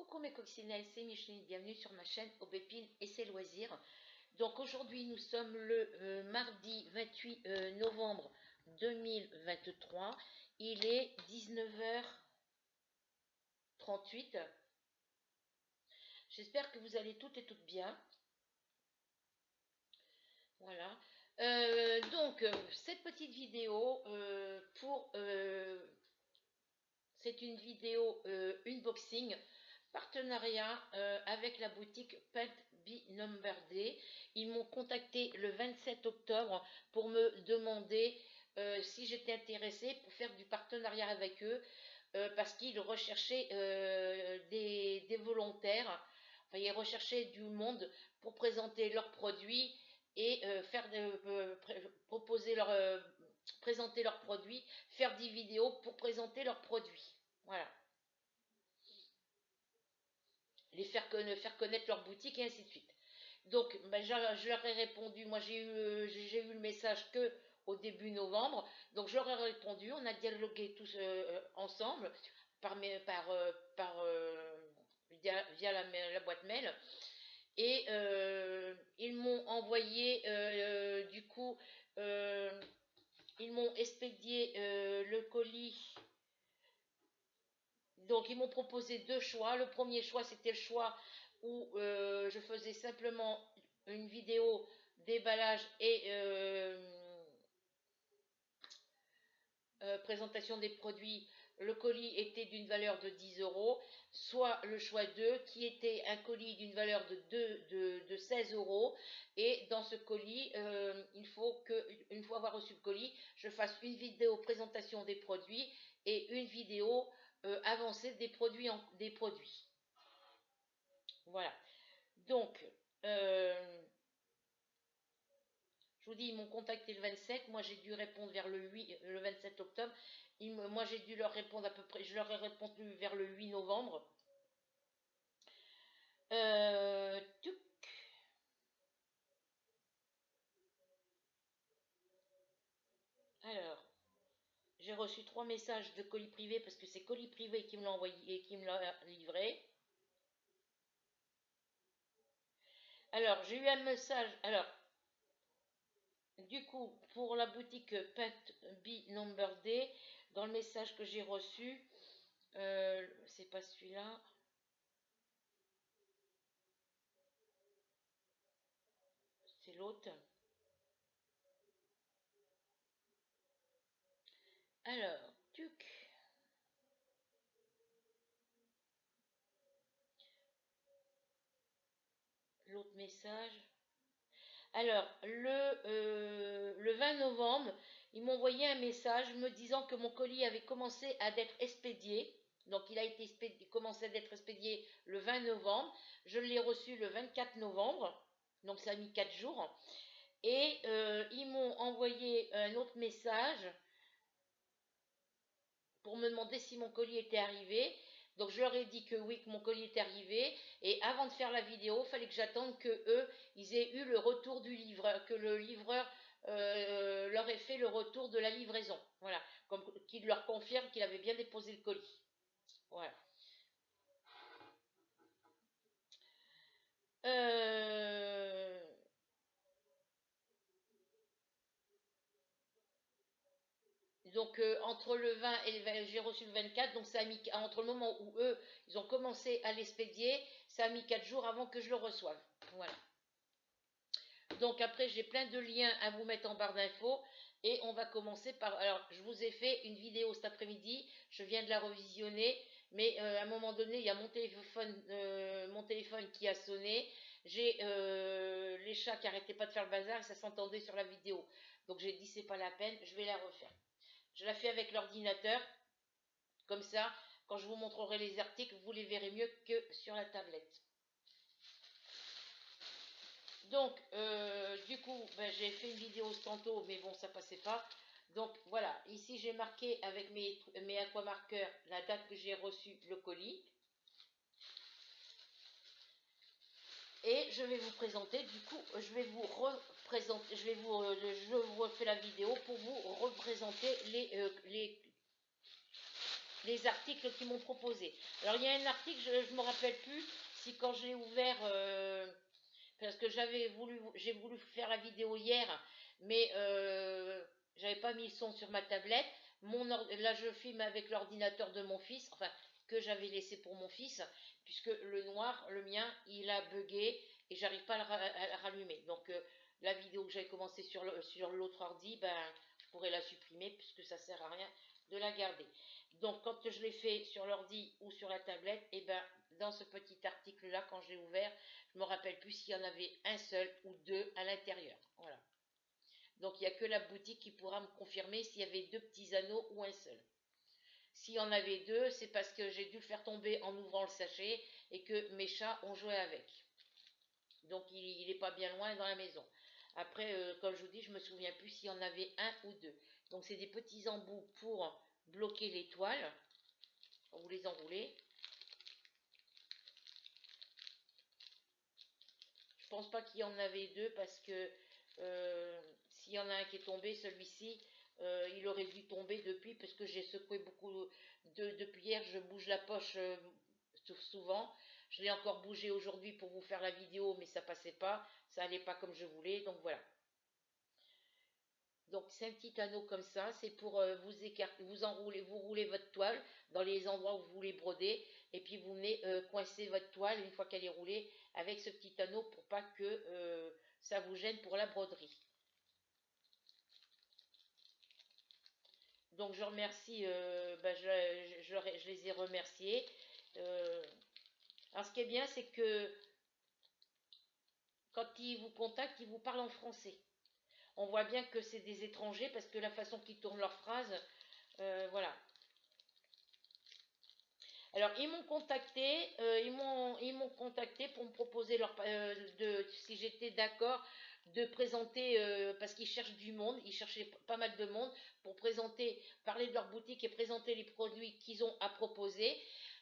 Coucou mes coccinelles, c'est Micheline, bienvenue sur ma chaîne Aubépine et ses loisirs. Donc aujourd'hui nous sommes le mardi 28 novembre 2023, il est 19h38. J'espère que vous allez toutes et toutes bien. Voilà. Donc cette petite vidéo c'est une vidéo unboxing. Partenariat avec la boutique Pet Be Number Day. Ils m'ont contacté le 27 octobre pour me demander si j'étais intéressée pour faire du partenariat avec eux parce qu'ils recherchaient des volontaires. Enfin, ils recherchaient du monde pour présenter leurs produits et présenter leurs produits, faire des vidéos pour présenter leurs produits. Voilà. Les faire connaître leur boutique et ainsi de suite. Donc, ben, je leur ai répondu, moi j'ai eu le message que au début novembre, donc je leur ai répondu, on a dialogué tous ensemble via la boîte mail, et ils m'ont envoyé ils m'ont expédié le colis. Donc, ils m'ont proposé deux choix. Le premier choix, c'était le choix où je faisais simplement une vidéo déballage et présentation des produits. Le colis était d'une valeur de 10 €, soit le choix 2 qui était un colis d'une valeur de 16 €. Et dans ce colis, il faut que, une fois avoir reçu le colis, je fasse une vidéo présentation des produits et une vidéo avancée des produits. Voilà. Donc, je vous dis, ils m'ont contacté le 27, moi j'ai dû répondre vers le 27 octobre. Moi j'ai dû leur répondre à peu près, je leur ai répondu vers le 8 novembre. Alors, j'ai reçu 3 messages de colis privé parce que c'est colis privé qui me l'a envoyé et qui me l'a livré. Alors, j'ai eu un message. Alors, du coup, pour la boutique Pet Be Number Day, dans le message que j'ai reçu, c'est pas celui-là. C'est l'autre. Alors, tuc. L'autre message. Alors, le 20 novembre, ils m'ont envoyé un message me disant que mon colis avait commencé à être expédié. Donc, il a été commencé d'être expédié le 20 novembre. Je l'ai reçu le 24 novembre. Donc, ça a mis 4 jours. Et ils m'ont envoyé un autre message pour me demander si mon colis était arrivé. Donc je leur ai dit que oui, que mon colis était arrivé. Et avant de faire la vidéo, il fallait que j'attende que eux, ils aient eu le retour du livreur, que le livreur leur ait fait le retour de la livraison. Voilà, comme qu'il leur confirme qu'il avait bien déposé le colis. Voilà. Donc entre le 20 et le 20, j'ai reçu le 24, donc ça a mis, entre le moment où eux, ils ont commencé à l'expédier, ça a mis 4 jours avant que je le reçoive. Voilà. Donc après, j'ai plein de liens à vous mettre en barre d'infos. Et on va commencer par... Alors, je vous ai fait une vidéo cet après-midi. Je viens de la revisionner. Mais à un moment donné, il y a mon téléphone qui a sonné. J'ai les chats qui n'arrêtaient pas de faire le bazar et ça s'entendait sur la vidéo. Donc j'ai dit, c'est pas la peine, je vais la refaire. Je la fais avec l'ordinateur. Comme ça, quand je vous montrerai les articles, vous les verrez mieux que sur la tablette. Donc, du coup, ben, j'ai fait une vidéo tantôt, mais bon, ça passait pas. Donc, voilà. Ici, j'ai marqué avec mes aquamarqueurs la date que j'ai reçu le colis. Et je vais vous présenter, du coup, je vous refais la vidéo pour vous représenter les articles qu'ils m'ont proposés. Alors il y a un article, je ne me rappelle plus si quand je l'ai ouvert, parce que j'ai voulu faire la vidéo hier, mais j'avais pas mis le son sur ma tablette. Là je filme avec l'ordinateur de mon fils, enfin que j'avais laissé pour mon fils, puisque le noir, le mien, il a bugué et j'arrive pas à le rallumer. Donc la vidéo que j'avais commencé sur l'autre ordi, ben je pourrais la supprimer puisque ça sert à rien de la garder. Donc quand je l'ai fait sur l'ordi ou sur la tablette, et ben dans ce petit article là, quand j'ai ouvert, je me rappelle plus s'il y en avait un seul ou deux à l'intérieur. Voilà. Donc il n'y a que la boutique qui pourra me confirmer s'il y avait deux petits anneaux ou un seul. S'il y en avait deux, c'est parce que j'ai dû le faire tomber en ouvrant le sachet et que mes chats ont joué avec. Donc il n'est pas bien loin dans la maison. Après, comme je vous dis, je me souviens plus s'il y en avait un ou deux. Donc c'est des petits embouts pour bloquer les toiles. Vous les enroulez. Je pense pas qu'il y en avait deux parce que s'il y en a un qui est tombé, celui-ci, il aurait dû tomber depuis parce que j'ai secoué beaucoup depuis hier. Je bouge la poche souvent. Je l'ai encore bougé aujourd'hui pour vous faire la vidéo, mais ça passait pas. Ça allait pas comme je voulais. Donc voilà. Donc c'est un petit anneau comme ça, c'est pour vous écarter, vous roulez votre toile dans les endroits où vous voulez broder, et puis vous venez coincer votre toile une fois qu'elle est roulée avec ce petit anneau pour pas que ça vous gêne pour la broderie. Donc je remercie, je les ai remerciés. Alors ce qui est bien, c'est que quand ils vous contactent, ils vous parlent en français. On voit bien que c'est des étrangers parce que la façon qu'ils tournent leurs phrases, voilà. Alors ils m'ont contacté, ils m'ont contacté pour me proposer si j'étais d'accord de présenter, parce qu'ils cherchent du monde, ils cherchaient pas mal de monde pour parler de leur boutique et présenter les produits qu'ils ont à proposer,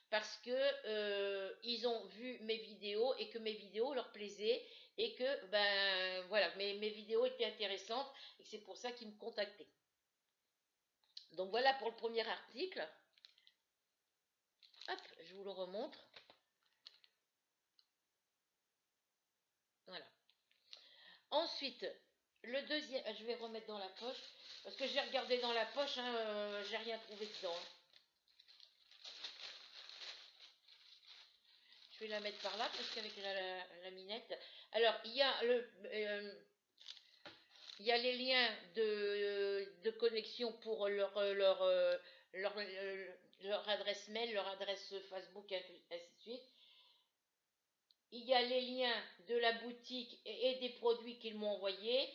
parce que ils ont vu mes vidéos et que mes vidéos leur plaisaient et que ben voilà, mes vidéos étaient intéressantes et c'est pour ça qu'ils me contactaient. Donc voilà pour le premier article. Hop, je vous le remontre. Voilà. Ensuite, le deuxième, je vais remettre dans la poche, parce que j'ai regardé dans la poche, hein, j'ai rien trouvé dedans. Hein. Je vais la mettre par là, parce qu'avec la minette. Alors, il y a les liens de connexion pour leur adresse mail, leur adresse Facebook, ainsi de suite. Il y a les liens de la boutique et des produits qu'ils m'ont envoyés.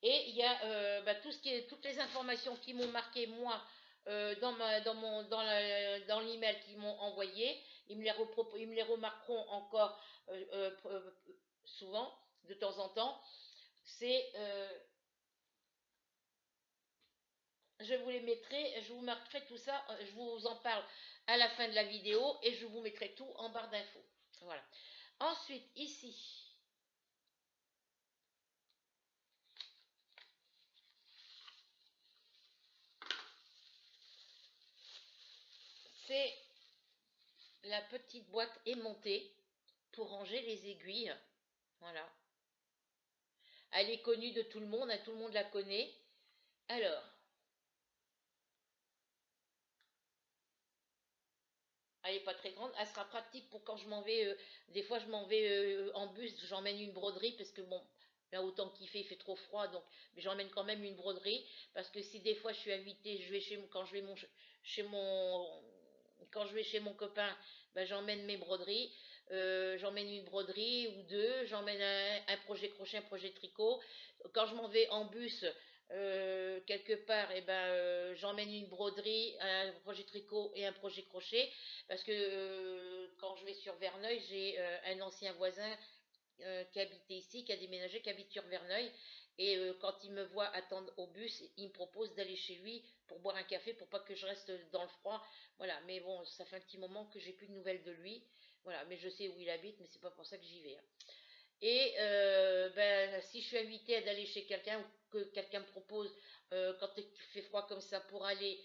Et il y a toutes les informations qui m'ont marqué moi dans l'email qu'ils m'ont envoyé. Ils me les remarqueront encore souvent, de temps en temps. Je vous marquerai tout ça, je vous en parle à la fin de la vidéo et je vous mettrai tout en barre d'infos. Voilà. Ensuite, ici, c'est la petite boîte aimantée pour ranger les aiguilles. Voilà. Elle est connue de tout le monde, hein, tout le monde la connaît. Alors, elle n'est pas très grande, elle sera pratique pour quand je m'en vais. Des fois, je m'en vais en bus, j'emmène une broderie parce que bon, là autant qu'il fait, il fait trop froid, donc mais j'emmène quand même une broderie parce que si des fois je suis invitée, je vais quand je vais chez mon copain, ben, j'emmène mes broderies. J'emmène une broderie ou deux, j'emmène un projet crochet, un projet tricot. Quand je m'en vais en bus quelque part, et ben, j'emmène une broderie, un projet tricot et un projet crochet. Parce que quand je vais sur Verneuil, j'ai un ancien voisin qui habitait ici, qui a déménagé, qui habite sur Verneuil. Et quand il me voit attendre au bus, il me propose d'aller chez lui pour boire un café, pour pas que je reste dans le froid. Voilà, mais bon, ça fait un petit moment que j'ai plus de nouvelles de lui. Voilà, mais je sais où il habite, mais c'est pas pour ça que j'y vais. Hein. Et ben, si je suis invitée à d'aller chez quelqu'un ou que quelqu'un me propose quand il fait froid comme ça pour aller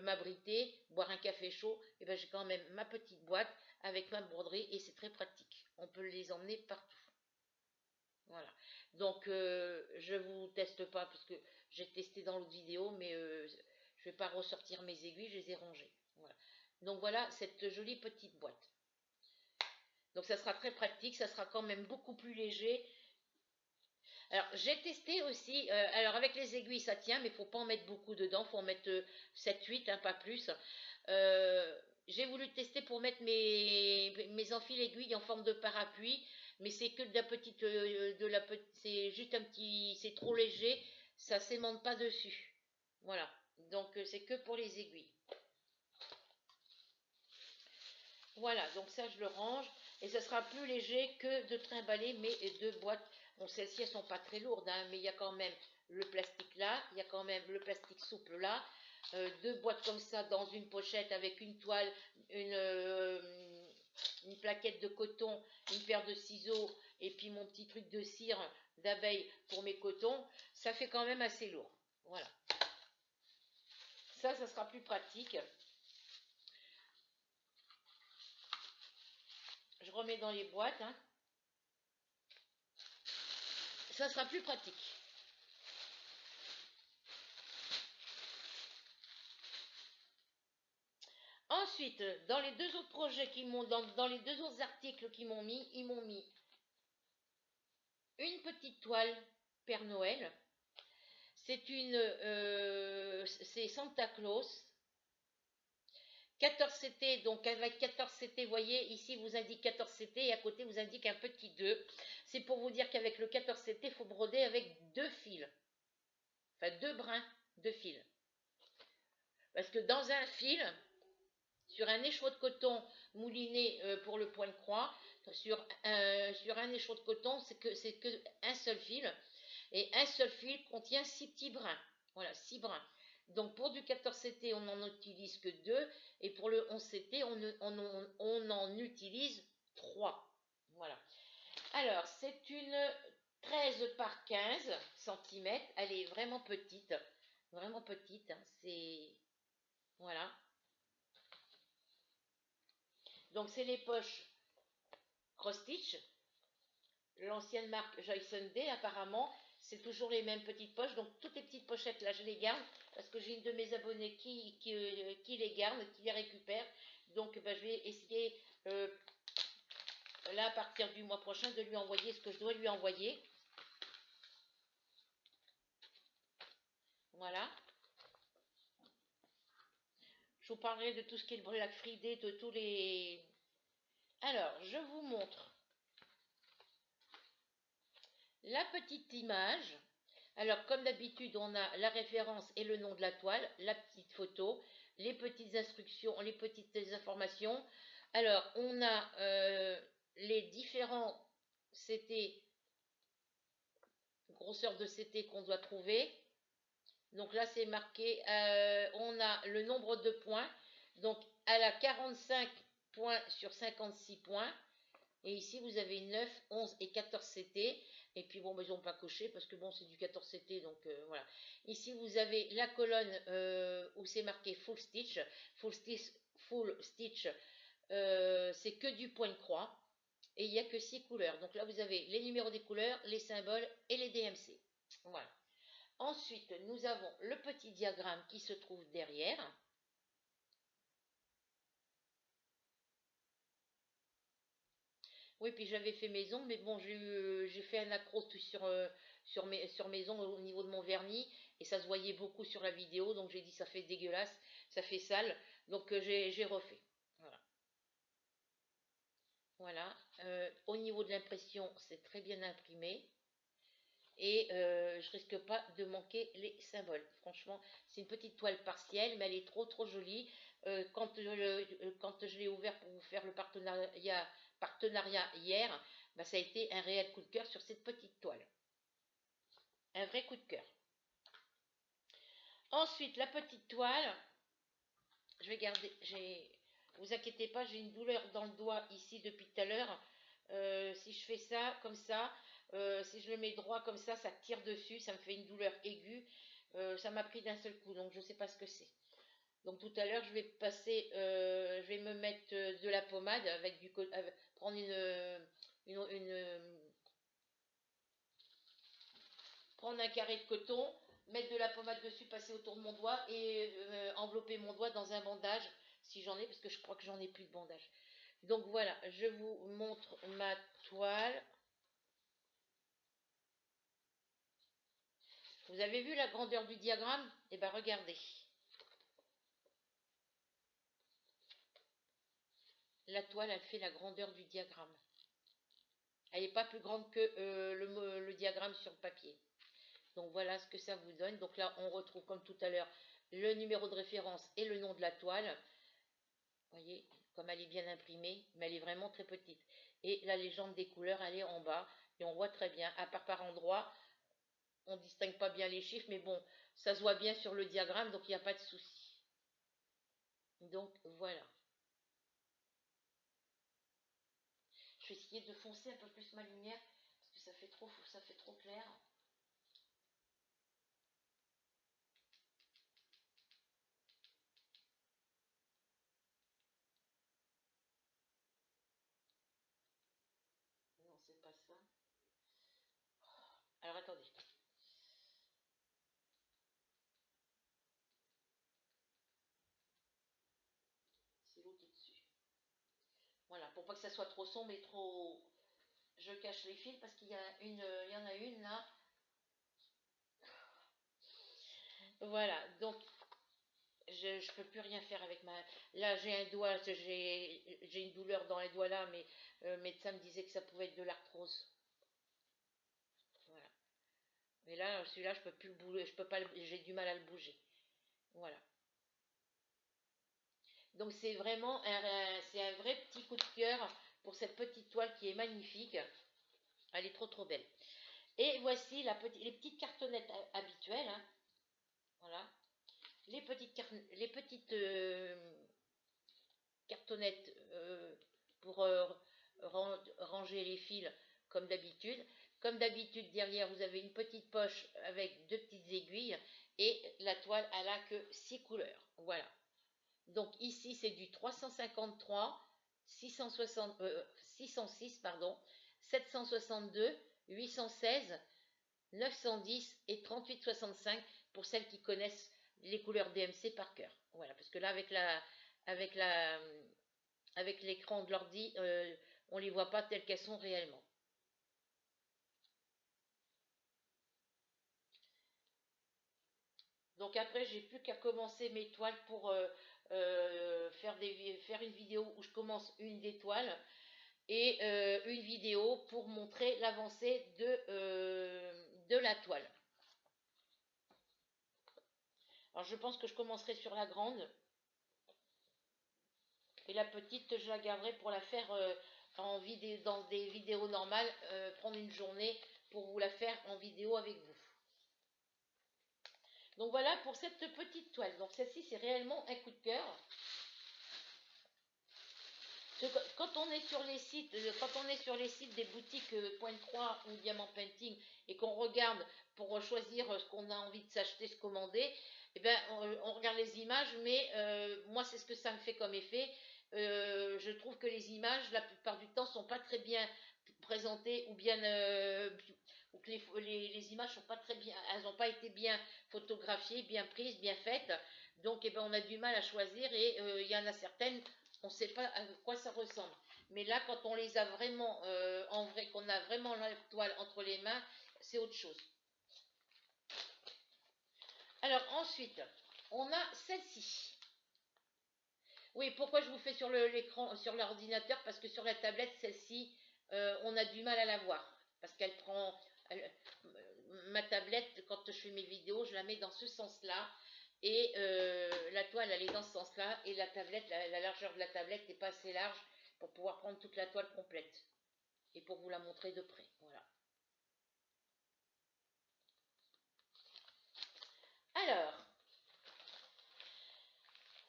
m'abriter, boire un café chaud, et ben j'ai quand même ma petite boîte avec ma broderie et c'est très pratique. On peut les emmener partout. Voilà. Donc je vous teste pas parce que j'ai testé dans l'autre vidéo, mais je vais pas ressortir mes aiguilles, je les ai rangées. Voilà. Donc voilà cette jolie petite boîte. Donc ça sera très pratique, ça sera quand même beaucoup plus léger. Alors j'ai testé aussi, alors avec les aiguilles ça tient, mais il ne faut pas en mettre beaucoup dedans, il faut en mettre 7-8, hein, pas plus. J'ai voulu tester pour mettre mes enfils aiguilles en forme de parapluie, mais c'est que c'est juste un petit, c'est trop léger, ça ne s'aimante pas dessus. Voilà, donc c'est que pour les aiguilles. Voilà, donc ça je le range et ça sera plus léger que de trimballer mes deux boîtes. Bon, celles-ci elles sont pas très lourdes, hein, mais il y a quand même le plastique là, il y a quand même le plastique souple là. Deux boîtes comme ça dans une pochette avec une toile, une plaquette de coton, une paire de ciseaux et puis mon petit truc de cire d'abeille pour mes cotons, ça fait quand même assez lourd. Voilà. Ça sera plus pratique. Je remets dans les boîtes, hein. Ça sera plus pratique. Ensuite, dans les deux autres projets qui m'ont, dans les deux autres articles qu'ils m'ont mis, ils m'ont mis une petite toile Père Noël. C'est Santa Claus. 14 CT, donc avec 14 CT, vous voyez, ici vous indique 14 CT et à côté vous indique un petit 2. C'est pour vous dire qu'avec le 14 CT, il faut broder avec deux fils. Enfin, deux brins de fil. Parce que dans un fil, sur un écheveau de coton mouliné pour le point de croix, sur un écheveau de coton, c'est que un seul fil. Et un seul fil contient 6 petits brins. Voilà, 6 brins. Donc pour du 14 CT, on n'en utilise que 2. Et pour le 11 CT, on en utilise 3. Voilà. Alors, c'est une 13 par 15 cm. Elle est vraiment petite. Vraiment petite. Hein. C'est... Voilà. Donc c'est les poches cross stitch, l'ancienne marque Joyson Day apparemment, c'est toujours les mêmes petites poches, donc toutes les petites pochettes là je les garde, parce que j'ai une de mes abonnés qui les garde, qui les récupère, donc je vais essayer là à partir du mois prochain de lui envoyer ce que je dois lui envoyer. Voilà. Je vous parlerai de tout ce qui est le Black Friday, de tous les... Alors, je vous montre la petite image. Alors, comme d'habitude, on a la référence et le nom de la toile, la petite photo, les petites instructions, les petites informations. Alors, on a les différents CT, grosseur de CT qu'on doit trouver. Donc là, c'est marqué, on a le nombre de points. Donc, elle a 45 points sur 56 points. Et ici, vous avez 9, 11 et 14 CT. Et puis, bon, ils n'ont pas coché parce que bon, c'est du 14 CT. Donc, voilà. Ici, vous avez la colonne où c'est marqué full stitch. Full stitch, c'est que du point de croix. Et il n'y a que 6 couleurs. Donc là, vous avez les numéros des couleurs, les symboles et les DMC. Voilà. Ensuite, nous avons le petit diagramme qui se trouve derrière. Oui, puis j'avais fait maison, mais bon, j'ai fait un accro sur maison au niveau de mon vernis, et ça se voyait beaucoup sur la vidéo, donc j'ai dit ça fait dégueulasse, ça fait sale, donc j'ai refait. Voilà. Voilà. Au niveau de l'impression, c'est très bien imprimé. Et je risque pas de manquer les symboles. Franchement, c'est une petite toile partielle, mais elle est trop trop jolie. Quand je l'ai ouvert pour vous faire le partenariat hier, bah, ça a été un réel coup de cœur sur cette petite toile. Un vrai coup de cœur. Ensuite, la petite toile, je vais garder, vous inquiétez pas, j'ai une douleur dans le doigt ici depuis tout à l'heure. Si je fais ça, comme ça, si je le mets droit comme ça tire dessus, ça me fait une douleur aiguë. Ça m'a pris d'un seul coup, donc je ne sais pas ce que c'est. Donc tout à l'heure, je vais passer, je vais me mettre de la pommade avec prendre prendre un carré de coton, mettre de la pommade dessus, passer autour de mon doigt et envelopper mon doigt dans un bandage si j'en ai, parce que je crois que j'en ai plus de bandage. Donc voilà, je vous montre ma toile. Vous avez vu la grandeur du diagramme? Eh bien regardez. La toile, elle fait la grandeur du diagramme. Elle n'est pas plus grande que le diagramme sur le papier. Donc voilà ce que ça vous donne. Donc là, on retrouve comme tout à l'heure le numéro de référence et le nom de la toile. Vous voyez, comme elle est bien imprimée, mais elle est vraiment très petite. Et la légende des couleurs, elle est en bas. Et on voit très bien, à part par endroits, on ne distingue pas bien les chiffres, mais bon, ça se voit bien sur le diagramme, donc il n'y a pas de souci. Donc voilà. Je vais essayer de foncer un peu plus ma lumière, parce que ça fait trop clair. Non, c'est pas ça. Alors attendez. C'est l'eau qui est dessus. Voilà, pour pas que ça soit trop sombre et trop... Je cache les fils parce qu'il y en a une là. Voilà, donc je ne peux plus rien faire avec ma... Là, j'ai un doigt, j'ai une douleur dans les doigts là, mais le médecin me disait que ça pouvait être de l'arthrose. Voilà. Mais là, celui-là, je peux plus le bouger, je peux pas, j'ai du mal à le bouger. Voilà. Donc c'est vraiment c'est un vrai petit coup de cœur pour cette petite toile qui est magnifique. Elle est trop trop belle. Et voici les petites cartonnettes habituelles, hein. Voilà. Les petites cartonnettes pour ranger les fils comme d'habitude. Comme d'habitude, derrière, vous avez une petite poche avec deux petites aiguilles et la toile, elle a que 6 couleurs. Voilà. Donc ici, c'est du 353, 606, pardon, 762, 816, 910 et 3865 pour celles qui connaissent les couleurs DMC par cœur. Voilà, parce que là, avec la, avec l'écran de l'ordi, on ne les voit pas telles qu'elles sont réellement. Donc après, j'ai plus qu'à commencer mes toiles pour faire une vidéo où je commence une des toiles et une vidéo pour montrer l'avancée de la toile. Alors je pense que je commencerai sur la grande et la petite je la garderai pour la faire dans des vidéos normales, prendre une journée pour vous la faire en vidéo avec vous. Donc voilà pour cette petite toile. Donc celle-ci c'est réellement un coup de cœur. Quand on est sur les sites, des boutiques Pointe 3 ou Diamant Painting et qu'on regarde pour choisir ce qu'on a envie de s'acheter, se commander, eh ben, on regarde les images, mais moi c'est ce que ça me fait comme effet. Je trouve que les images, la plupart du temps, sont pas très bien présentées ou bien ou que les images sont pas très bien, elles n'ont pas été bien photographiées, bien prises, bien faites. Donc, eh ben, on a du mal à choisir et il y en a certaines on ne sait pas à quoi ça ressemble. Mais là, quand on les a vraiment en vrai, qu'on a vraiment la toile entre les mains, c'est autre chose. Alors ensuite, on a celle-ci. Oui, pourquoi je vous fais sur l'écran, sur l'ordinateur? Parce que sur la tablette, celle-ci, on a du mal à la voir. Parce qu'elle prend... ma tablette, quand je fais mes vidéos, je la mets dans ce sens-là. Et la toile, elle est dans ce sens-là. Et la tablette, la largeur de la tablette n'est pas assez large pour pouvoir prendre toute la toile complète. Et pour vous la montrer de près. Voilà. Alors,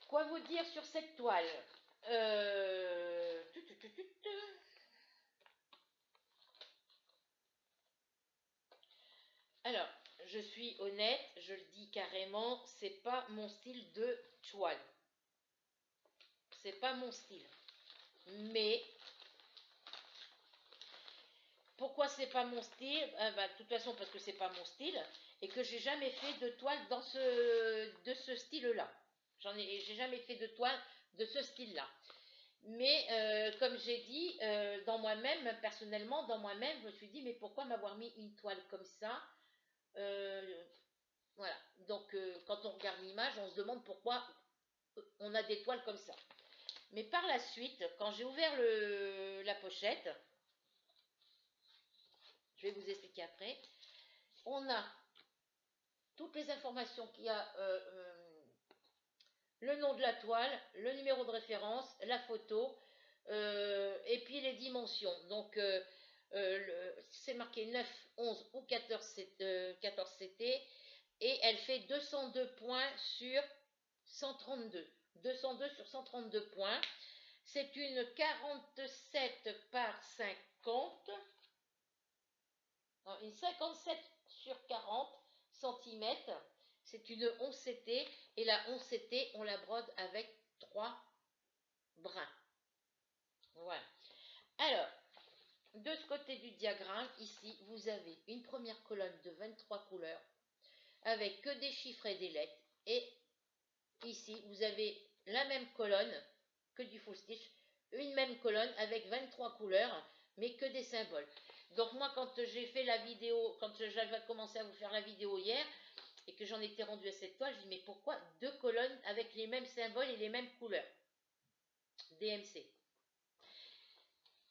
quoi vous dire sur cette toile? Alors, je suis honnête, je le dis carrément, c'est pas mon style de toile. C'est pas mon style. Mais pourquoi c'est pas mon style? De toute façon parce que c'est pas mon style et que j'ai jamais fait de toile de ce style-là. J'ai jamais fait de toile de ce style-là. Mais comme j'ai dit, dans moi-même, personnellement, dans moi-même, je me suis dit mais pourquoi m'avoir mis une toile comme ça? Voilà. Donc quand on regarde l'image, on se demande pourquoi on a des toiles comme ça. Mais par la suite, quand j'ai ouvert la pochette, je vais vous expliquer après, on a toutes les informations qu'il y a, le nom de la toile, le numéro de référence, la photo, et puis les dimensions. Donc, c'est marqué 9, 11 ou 14 CT, et elle fait 202 points sur 132. 202 sur 132 points. C'est une 47 par 50. Une 57 sur 40 cm. C'est une 11 CT. Et la 11 CT, on la brode avec 3 brins. Voilà. Alors, de ce côté du diagramme, ici, vous avez une première colonne de 23 couleurs avec que des chiffres et des lettres. Et ici, vous avez la même colonne que du full stitch, une même colonne avec 23 couleurs, mais que des symboles. Donc moi, quand j'ai fait la vidéo, quand j'avais commencé à vous faire la vidéo hier, et que j'en étais rendue à cette toile, je dis mais pourquoi deux colonnes avec les mêmes symboles et les mêmes couleurs? DMC.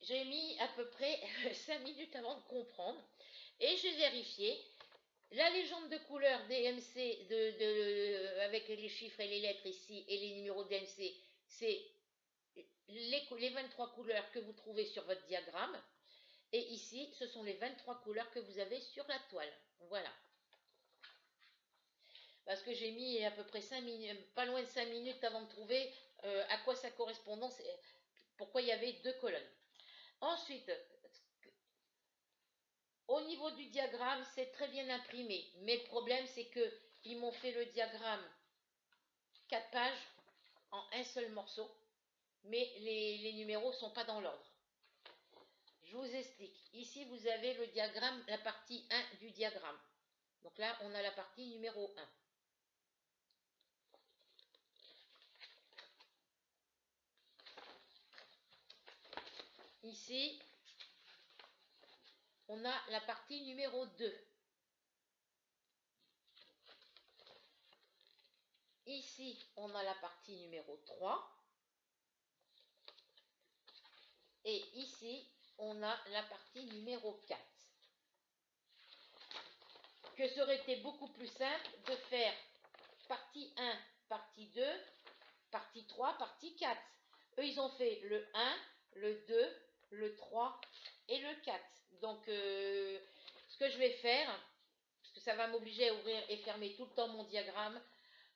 J'ai mis à peu près 5 minutes avant de comprendre, et j'ai vérifié. La légende de couleur DMC avec les chiffres et les lettres ici et les numéros DMC, c'est les 23 couleurs que vous trouvez sur votre diagramme. Et ici, ce sont les 23 couleurs que vous avez sur la toile. Voilà. Parce que j'ai mis à peu près 5 minutes, pas loin de 5 minutes avant de trouver à quoi ça correspondait, pourquoi il y avait deux colonnes. Ensuite, au niveau du diagramme, c'est très bien imprimé. Mais le problème, c'est qu'ils m'ont fait le diagramme 4 pages en un seul morceau. Mais les numéros ne sont pas dans l'ordre. Je vous explique. Ici, vous avez le diagramme, la partie 1 du diagramme. Donc là, on a la partie numéro 1. Ici, on a la partie numéro 2. Ici, on a la partie numéro 3. Et ici, on a la partie numéro 4. Que ça aurait été beaucoup plus simple de faire partie 1, partie 2, partie 3, partie 4. Eux, ils ont fait le 1, le 2, le 3 et le 4. Donc, ce que je vais faire, parce que ça va m'obliger à ouvrir et fermer tout le temps mon diagramme,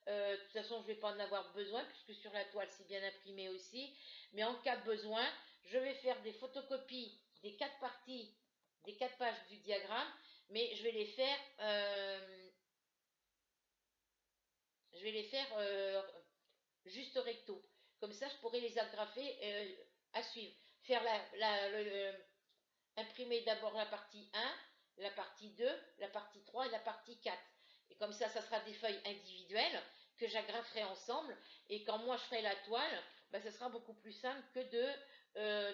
de toute façon, je ne vais pas en avoir besoin, puisque sur la toile, c'est bien imprimé aussi. Mais en cas de besoin, je vais faire des photocopies des 4 parties, des 4 pages du diagramme, mais je vais les faire juste recto. Comme ça, je pourrai les agrafer à suivre. Faire imprimer d'abord la partie 1, la partie 2, la partie 3 et la partie 4. Et comme ça sera des feuilles individuelles que j'agraferai ensemble. Et quand moi je ferai la toile, ça sera beaucoup plus simple que de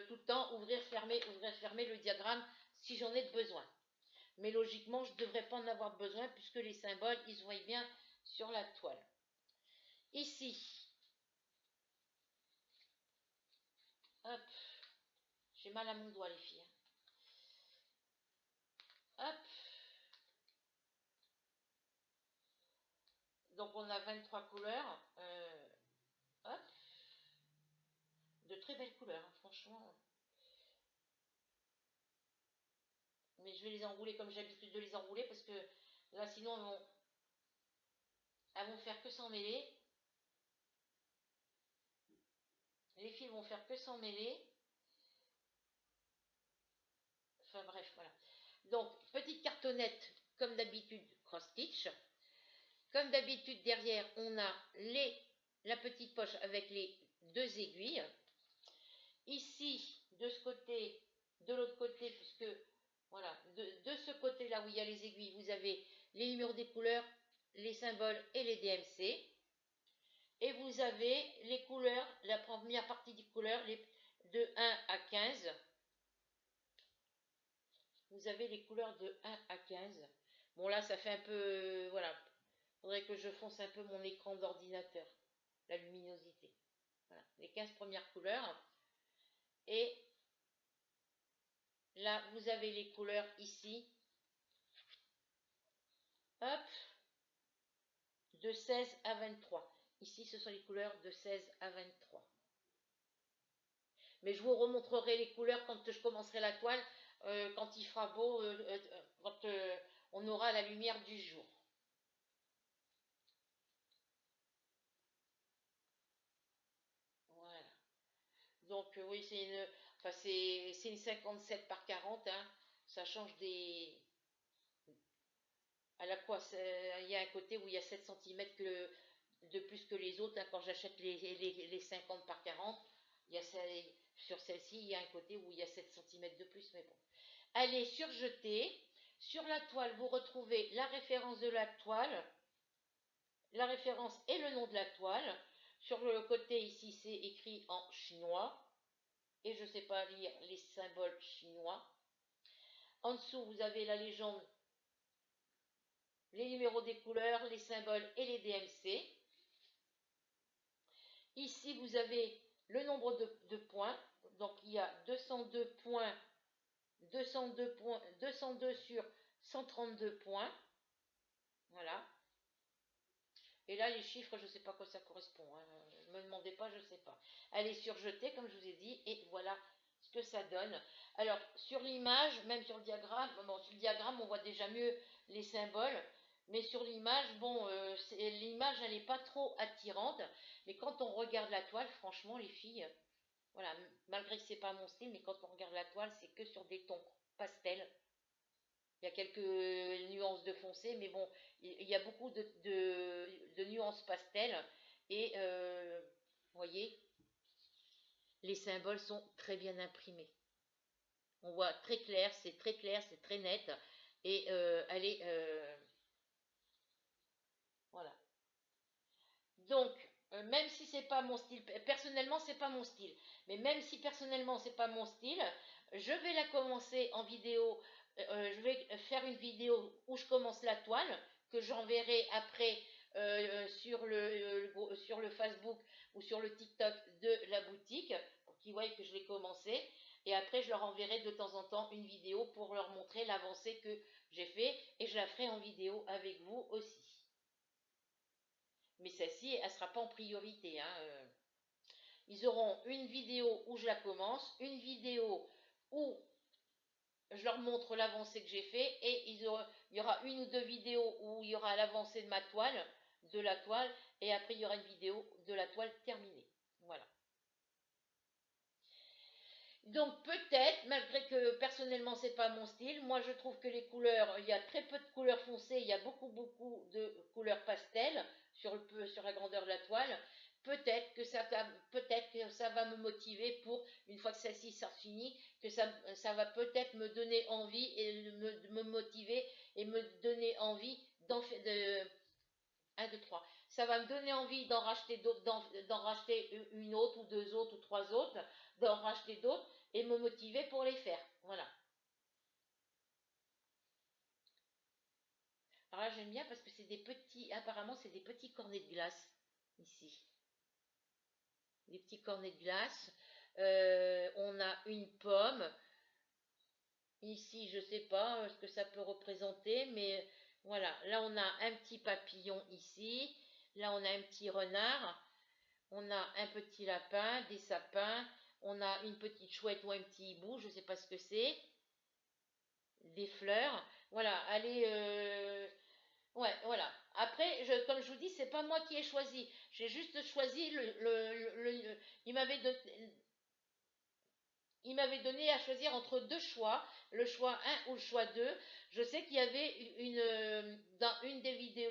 tout le temps ouvrir, fermer le diagramme si j'en ai besoin. Mais logiquement, je ne devrais pas en avoir besoin puisque les symboles, ils se voient bien sur la toile. Ici, hop, j'ai mal à mon doigt les filles. Hop. Donc on a 23 couleurs. Hop. De très belles couleurs, hein, franchement. Mais je vais les enrouler comme j'ai l'habitude de les enrouler parce que là sinon elles vont faire que s'en mêler. Les fils vont faire que s'en mêler. Enfin bref, voilà. Donc, petite cartonnette, comme d'habitude, cross stitch. Comme d'habitude, derrière, on a la petite poche avec les 2 aiguilles. Ici, de ce côté, de l'autre côté, puisque, voilà, de ce côté-là où il y a les aiguilles, vous avez les numéros des couleurs, les symboles et les DMC. Et vous avez les couleurs, la première partie des couleurs, de 1 à 15. Vous avez les couleurs de 1 à 15. Bon, là, ça fait un peu, voilà, faudrait que je fonce un peu mon écran d'ordinateur, la luminosité. Voilà, les 15 premières couleurs. Et là, vous avez les couleurs ici. Hop, de 16 à 23. Ici, ce sont les couleurs de 16 à 23. Mais je vous remontrerai les couleurs quand je commencerai la toile, quand il fera beau, quand on aura la lumière du jour. Voilà. Donc oui, c'est une 57 par 40. Hein. Ça change des... À la fois, il y a un côté où il y a 7 cm de plus que les autres. Hein. Quand j'achète les 50 par 40, il y a sur celle-ci, il y a un côté où il y a 7 cm de plus. Mais bon. Allez, surjeter. Sur la toile, vous retrouvez la référence de la toile, la référence et le nom de la toile. Sur le côté ici, c'est écrit en chinois. Et je ne sais pas lire les symboles chinois. En dessous, vous avez la légende, les numéros des couleurs, les symboles et les DMC. Ici, vous avez le nombre de points. Donc, il y a 202 points, 202 sur 132 points. Voilà. Et là, les chiffres, je ne sais pas à quoi ça correspond. Hein. Ne me demandez pas, je ne sais pas. Allez, surjeter, comme je vous ai dit, et voilà ce que ça donne. Alors, sur l'image, même sur le diagramme, bon, sur le diagramme, on voit déjà mieux les symboles. Mais sur l'image, bon, l'image, elle n'est pas trop attirante. Mais quand on regarde la toile, franchement, les filles, voilà, malgré que ce n'est pas mon style, mais quand on regarde la toile, c'est que sur des tons pastels. Il y a quelques nuances de foncé, mais bon, il y a beaucoup de nuances pastel. Et vous voyez, les symboles sont très bien imprimés. On voit très clair, c'est très net. Et allez, voilà. Donc, même si c'est pas mon style, personnellement, c'est pas mon style. Mais même si personnellement, c'est pas mon style, je vais la commencer en vidéo. Je vais faire une vidéo où je commence la toile, que j'enverrai après sur le Facebook ou sur le TikTok de la boutique, pour qu'ils voient que je l'ai commencé. Et après, je leur enverrai de temps en temps une vidéo pour leur montrer l'avancée que j'ai fait. Et je la ferai en vidéo avec vous aussi. Mais celle-ci, elle ne sera pas en priorité. Hein. Ils auront une vidéo où je la commence, une vidéo où je leur montre l'avancée que j'ai fait, et il y aura une ou deux vidéos où il y aura l'avancée de de la toile, et après il y aura une vidéo de la toile terminée. Voilà. Donc peut-être, malgré que personnellement c'est pas mon style, moi je trouve que les couleurs, il y a très peu de couleurs foncées, il y a beaucoup de couleurs pastel sur la grandeur de la toile. Peut-être que ça va me motiver pour, une fois que celle-ci sera finie, que ça va peut-être me donner envie et me motiver et me donner envie d'en faire de 1, 2, 3. Ça va me donner envie d'en racheter d'autres, d'en racheter une autre ou deux autres ou trois autres, d'en racheter d'autres et me motiver pour les faire. Voilà. Alors là, j'aime bien parce que c'est des petits, apparemment, c'est des petits cornets de glace ici. Des petits cornets de glace. On a une pomme. Ici, je ne sais pas ce que ça peut représenter, mais voilà. Là, on a un petit papillon ici. Là, on a un petit renard. On a un petit lapin, des sapins. On a une petite chouette ou un petit hibou, je ne sais pas ce que c'est. Des fleurs. Voilà, allez. Ouais, voilà. Après, comme je vous dis, c'est pas moi qui ai choisi. J'ai juste choisi il m'avait il m'avait donné à choisir entre deux choix, le choix 1 ou le choix 2. Je sais qu'il y avait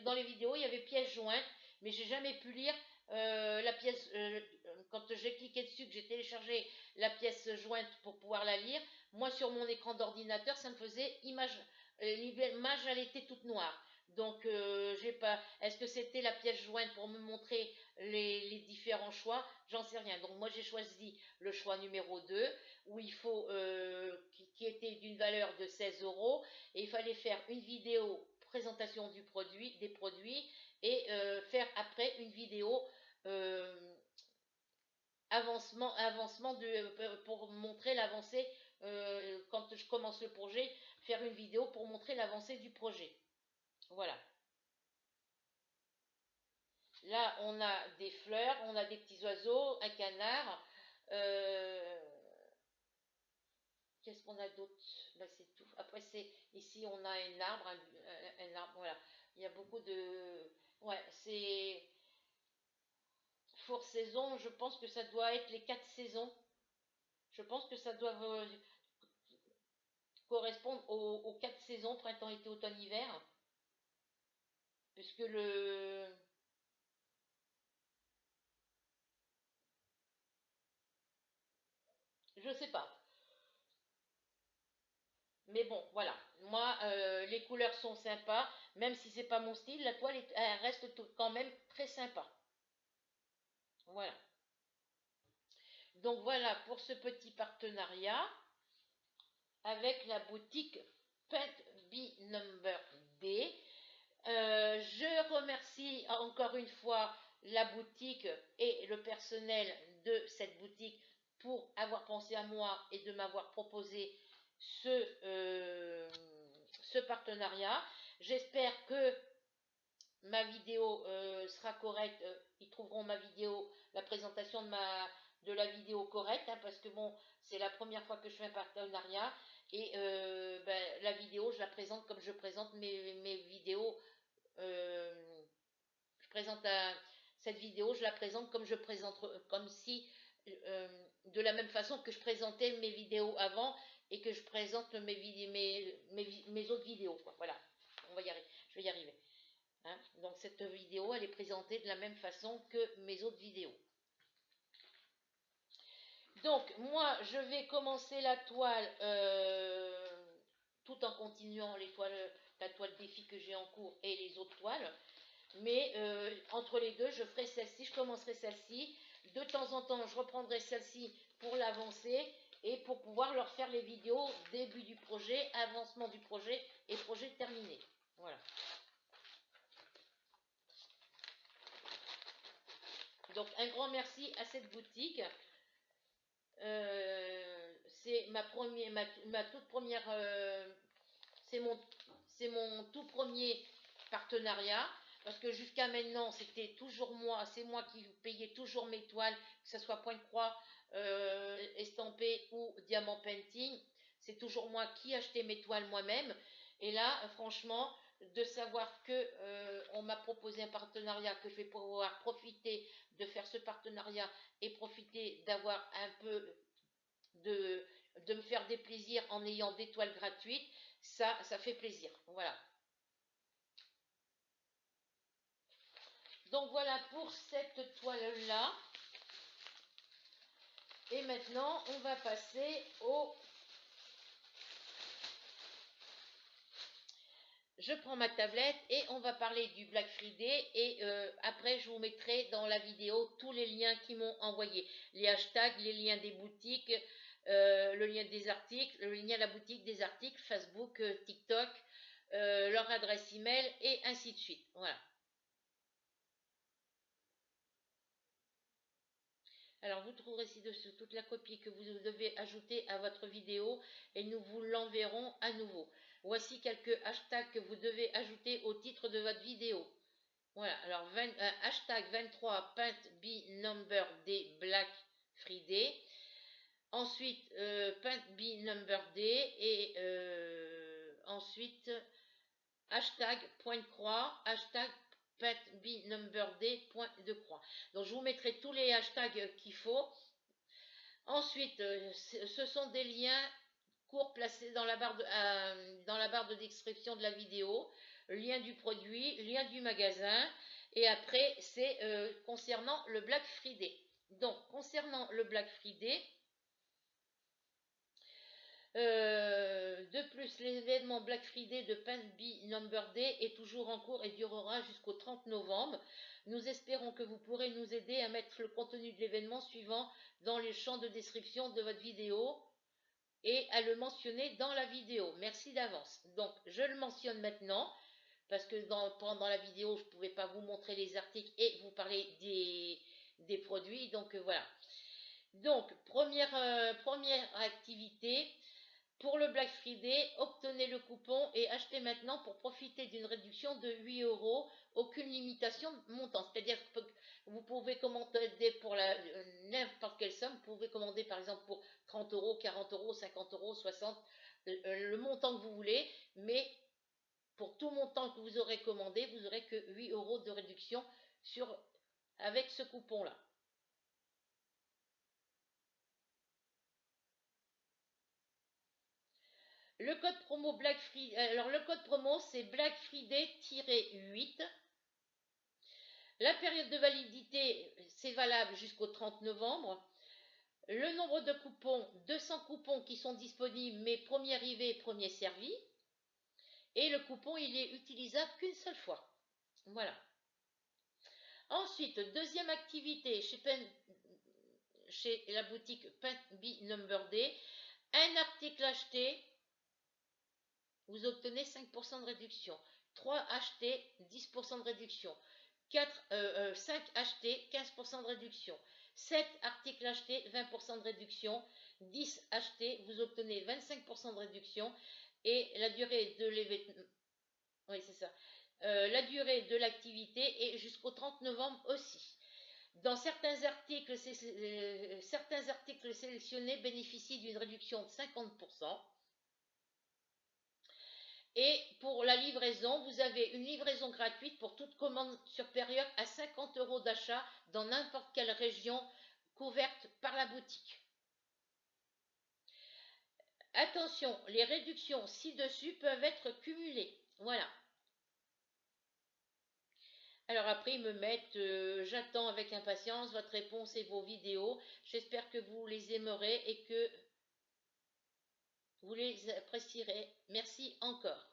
dans les vidéos, il y avait pièce jointe, mais j'ai jamais pu lire la pièce. Quand j'ai cliqué dessus, que j'ai téléchargé la pièce jointe pour pouvoir la lire, moi sur mon écran d'ordinateur, ça me faisait image. L'image, elle était toute noire. Donc, j'ai pas. Est-ce que c'était la pièce jointe pour me montrer les différents choix? J'en sais rien. Donc, moi, j'ai choisi le choix numéro 2 où il faut, qui était d'une valeur de 16 euros, et il fallait faire une vidéo présentation des produits, et faire après une vidéo euh, avancement pour montrer l'avancée quand je commence le projet, faire une vidéo pour montrer l'avancée du projet. Voilà. Là, on a des fleurs, on a des petits oiseaux, un canard. euh, Qu'est-ce qu'on a d'autre? Ben, c'est tout. Après, c'est ici, on a un arbre, un arbre, voilà. Il y a beaucoup de. Ouais, c'est. Four saison, je pense que ça doit être les 4 saisons. Je pense que ça doit correspondre aux 4 saisons, printemps, été, automne, hiver. Puisque le. Je sais pas. Mais bon, voilà. Moi, les couleurs sont sympas. Même si c'est pas mon style, la toile elle reste quand même très sympa. Voilà. Donc voilà pour ce petit partenariat avec la boutique Pet Bee Number D. Je remercie encore une fois la boutique et le personnel de cette boutique pour avoir pensé à moi et de m'avoir proposé ce partenariat. J'espère que ma vidéo sera correcte. Ils trouveront ma vidéo, la présentation de la vidéo correcte, hein, parce que bon, c'est la première fois que je fais un partenariat. Et ben, la vidéo, je la présente comme je présente mes vidéos. Je présente cette vidéo, je la présente comme je présente, comme si, de la même façon que je présentais mes vidéos avant et que je présente mes autres vidéos, quoi. Voilà, on va y arriver, je vais y arriver. Hein. Donc cette vidéo, elle est présentée de la même façon que mes autres vidéos. Donc moi, je vais commencer la toile tout en continuant la toile défi que j'ai en cours et les autres toiles. Mais entre les deux, je ferai celle-ci, je commencerai celle-ci. De temps en temps, je reprendrai celle-ci pour l'avancer et pour pouvoir leur faire les vidéos début du projet, avancement du projet et projet terminé. Voilà. Donc un grand merci à cette boutique. C'est ma toute première, c'est mon tout premier partenariat. Parce que jusqu'à maintenant, c'était toujours moi, c'est moi qui payais toujours mes toiles, que ce soit point de croix, estampé ou diamant painting. C'est toujours moi qui achetais mes toiles moi-même. Et là, franchement, de savoir que on m'a proposé un partenariat, que je vais pouvoir profiter de faire ce partenariat et profiter d'avoir un peu de me faire des plaisirs en ayant des toiles gratuites, ça fait plaisir. Voilà. Donc voilà pour cette toile-là. Et maintenant, on va passer au... Je prends ma tablette et on va parler du Black Friday. Et après, je vous mettrai dans la vidéo tous les liens qu'ils m'ont envoyés. Les hashtags, les liens des boutiques, le lien des articles, le lien de la boutique des articles, Facebook, TikTok, leur adresse email et ainsi de suite. Voilà. Alors, vous trouverez ci-dessous toute la copie que vous devez ajouter à votre vidéo et nous vous l'enverrons à nouveau. Voici quelques hashtags que vous devez ajouter au titre de votre vidéo. Voilà, alors hashtag 23 Paint Bee Number Day Black Friday. Ensuite, Paint Bee Number Day et ensuite hashtag point de croix, hashtag Paint Bee Number Day point de croix. Donc je vous mettrai tous les hashtags qu'il faut. Ensuite, ce sont des liens courts placés dans dans la barre de description de la vidéo, lien du produit, lien du magasin, et après c'est concernant le Black Friday. Donc concernant le Black Friday, de plus, l'événement Black Friday de Paint Be Number Day est toujours en cours et durera jusqu'au 30 novembre. Nous espérons que vous pourrez nous aider à mettre le contenu de l'événement suivant dans les champs de description de votre vidéo et à le mentionner dans la vidéo. Merci d'avance. Donc, je le mentionne maintenant parce que pendant la vidéo, je ne pouvais pas vous montrer les articles et vous parler des produits. Donc, voilà. Donc, première activité. Pour le Black Friday, obtenez le coupon et achetez maintenant pour profiter d'une réduction de 8 euros. Aucune limitation montant. C'est-à-dire que vous pouvez commander pour n'importe quelle somme. Vous pouvez commander par exemple pour 30 euros, 40 euros, 50 euros, 60, le montant que vous voulez. Mais pour tout montant que vous aurez commandé, vous n'aurez que 8 euros de réduction avec ce coupon-là. Le code promo Black Friday, alors le code promo c'est Black Friday-8. La période de validité, c'est valable jusqu'au 30 novembre. Le nombre de coupons, 200 coupons qui sont disponibles, mais premier arrivé, premier servi. Et le coupon, il est utilisable qu'une seule fois. Voilà. Ensuite, deuxième activité chez la boutique Paint Be Number Day. Un article acheté, vous obtenez 5% de réduction. 3 achetés, 10% de réduction. 5 achetés, 15% de réduction. 7 articles achetés, 20% de réduction. 10 achetés, vous obtenez 25% de réduction. Et la durée de l'événement, oui, c'est ça. La durée de l'activité est jusqu'au 30 novembre aussi. Dans certains articles sélectionnés bénéficient d'une réduction de 50%. Et pour la livraison, vous avez une livraison gratuite pour toute commande supérieure à 50 euros d'achat dans n'importe quelle région couverte par la boutique. Attention, les réductions ci-dessus peuvent être cumulées. Voilà. Alors après, ils me mettent j'attends avec impatience votre réponse et vos vidéos. J'espère que vous les aimerez et que vous les apprécierez. Merci encore.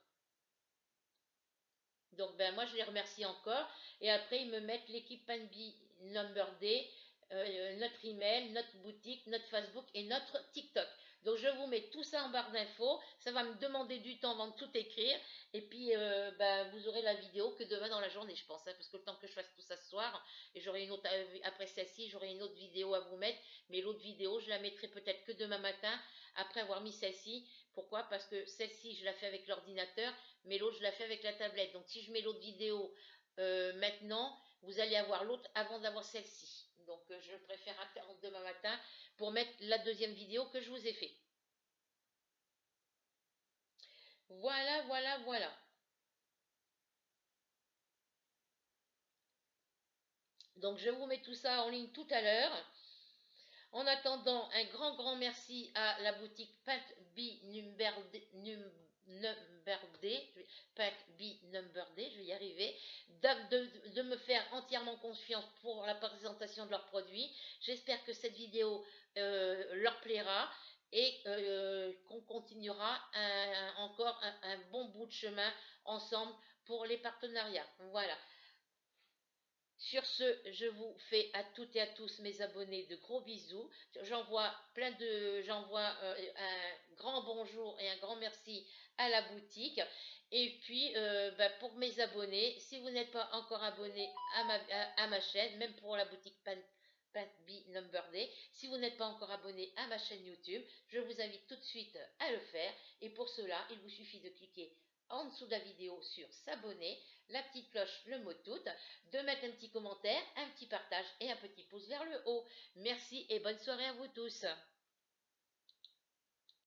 Donc ben moi je les remercie encore. Et après ils me mettent l'équipe Panby Number Day, notre email, notre boutique, notre Facebook et notre TikTok. Donc je vous mets tout ça en barre d'infos. Ça va me demander du temps avant de tout écrire. Et puis ben, vous aurez la vidéo que demain dans la journée, je pense. Hein, parce que le temps que je fasse tout ça ce soir, et j'aurai une autre après celle-ci, j'aurai une autre vidéo à vous mettre. Mais l'autre vidéo, je la mettrai peut-être que demain matin, après avoir mis celle-ci. Pourquoi? Parce que celle-ci, je la fais avec l'ordinateur, mais l'autre, je la fais avec la tablette. Donc, si je mets l'autre vidéo maintenant, vous allez avoir l'autre avant d'avoir celle-ci. Donc, je préfère attendre demain matin pour mettre la deuxième vidéo que je vous ai fait. Voilà, voilà, voilà. Donc, je vous mets tout ça en ligne tout à l'heure. En attendant, un grand merci à la boutique Paint Be Number Day, Paint Be Number Day, je vais y arriver, de me faire entièrement confiance pour la présentation de leurs produits. J'espère que cette vidéo leur plaira et qu'on continuera encore un bon bout de chemin ensemble pour les partenariats. Voilà. Sur ce, je vous fais à toutes et à tous mes abonnés de gros bisous. J'envoie un grand bonjour et un grand merci à la boutique. Et puis, pour mes abonnés, si vous n'êtes pas encore abonné à ma chaîne, même pour la boutique Paint Be Number Day, si vous n'êtes pas encore abonné à ma chaîne YouTube, je vous invite tout de suite à le faire. Et pour cela, il vous suffit de cliquer en dessous de la vidéo sur s'abonner, la petite cloche, le mot tout, de mettre un petit commentaire, un petit partage et un petit pouce vers le haut. Merci et bonne soirée à vous tous.